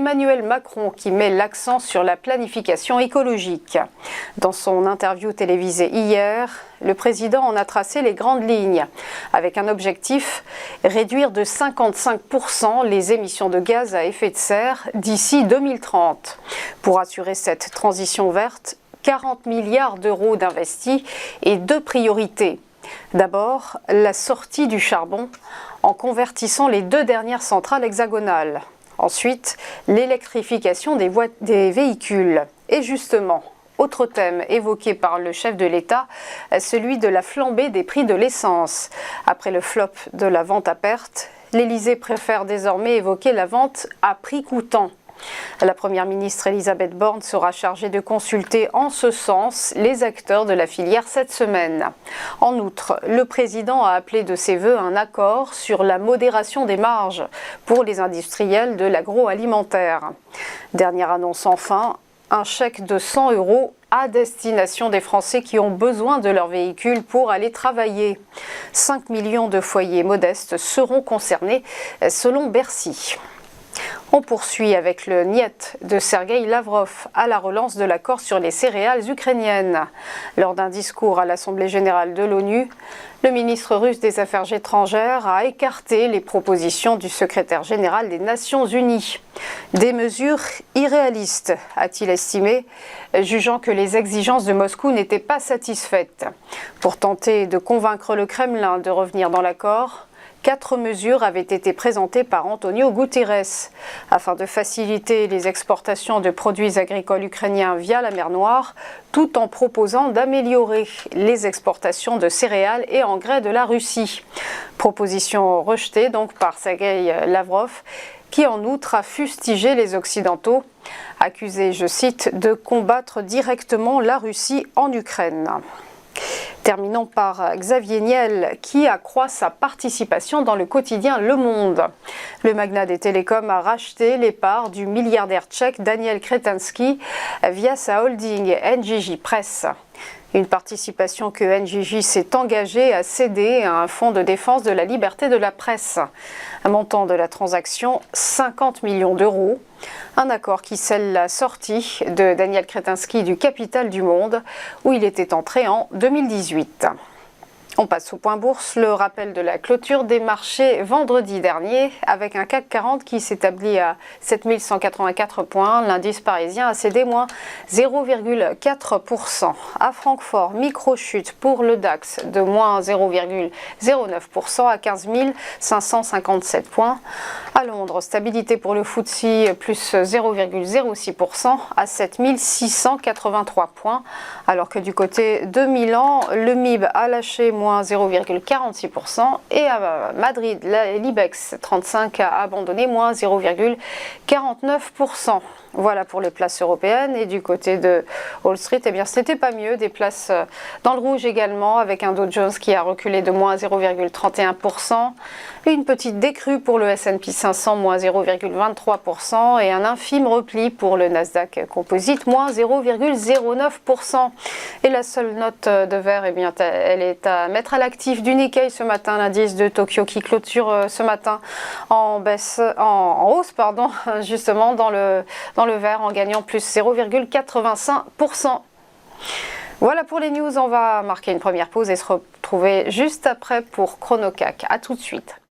Emmanuel Macron qui met l'accent sur la planification écologique. Dans son interview télévisée hier, le président en a tracé les grandes lignes, avec un objectif, réduire de 55% les émissions de gaz à effet de serre d'ici 2030. Pour assurer cette transition verte, 40 milliards d'euros d'investis et 2 priorités. D'abord, la sortie du charbon en convertissant les 2 dernières centrales hexagonales. Ensuite, l'électrification des véhicules. Et justement, autre thème évoqué par le chef de l'État, celui de la flambée des prix de l'essence. Après le flop de la vente à perte, l'Élysée préfère désormais évoquer la vente à prix coûtant. La première ministre Elisabeth Borne sera chargée de consulter en ce sens les acteurs de la filière cette semaine. En outre, le président a appelé de ses vœux un accord sur la modération des marges pour les industriels de l'agroalimentaire. Dernière annonce enfin, un chèque de 100 € à destination des Français qui ont besoin de leur véhicule pour aller travailler. 5 millions de foyers modestes seront concernés selon Bercy. On poursuit avec le niet de Sergueï Lavrov à la relance de l'accord sur les céréales ukrainiennes. Lors d'un discours à l'Assemblée générale de l'ONU, le ministre russe des Affaires étrangères a écarté les propositions du secrétaire général des Nations Unies. Des mesures irréalistes, a-t-il estimé, jugeant que les exigences de Moscou n'étaient pas satisfaites. Pour tenter de convaincre le Kremlin de revenir dans l'accord, 4 mesures avaient été présentées par Antonio Guterres afin de faciliter les exportations de produits agricoles ukrainiens via la mer Noire, tout en proposant d'améliorer les exportations de céréales et engrais de la Russie. Proposition rejetée donc par Sergueï Lavrov, qui en outre a fustigé les Occidentaux, accusés, je cite, de combattre directement la Russie en Ukraine. Terminons par Xavier Niel qui accroît sa participation dans le quotidien Le Monde. Le magnat des télécoms a racheté les parts du milliardaire tchèque Daniel Kretinsky via sa holding NJJ Press. Une participation que NJJ s'est engagée à céder à un fonds de défense de la liberté de la presse. Un montant de la transaction, 50 millions d'euros. Un accord qui scelle la sortie de Daniel Kretinsky du capital du Monde, où il était entré en 2018. On passe au point bourse, le rappel de la clôture des marchés vendredi dernier, avec un CAC 40 qui s'établit à 7184 points. L'indice parisien a cédé moins 0,4%. À Francfort, micro-chute pour le DAX de moins 0,09% à 15 557 points. À Londres, stabilité pour le FTSE, plus 0,06% à 7683 points. Alors que du côté de Milan, le MIB a lâché moins 0,46% et à Madrid, l'IBEX 35 a abandonné moins 0,49%. Voilà pour les places européennes. Et du côté de Wall Street, eh bien, ce n'était pas mieux. Des places dans le rouge également, avec un Dow Jones qui a reculé de moins 0,31%. Et une petite décrue pour le S&P 500, moins 0,23%. Et un infime repli pour le Nasdaq Composite, moins 0,09%. Et la seule note de vert, eh bien, elle est à mettre à l'actif du Nikkei ce matin. L'indice de Tokyo qui clôture ce matin en hausse, justement dans le vert, en gagnant plus 0,85%. Voilà pour les news, on va marquer une première pause et se retrouver juste après pour Chrono CAC. À tout de suite.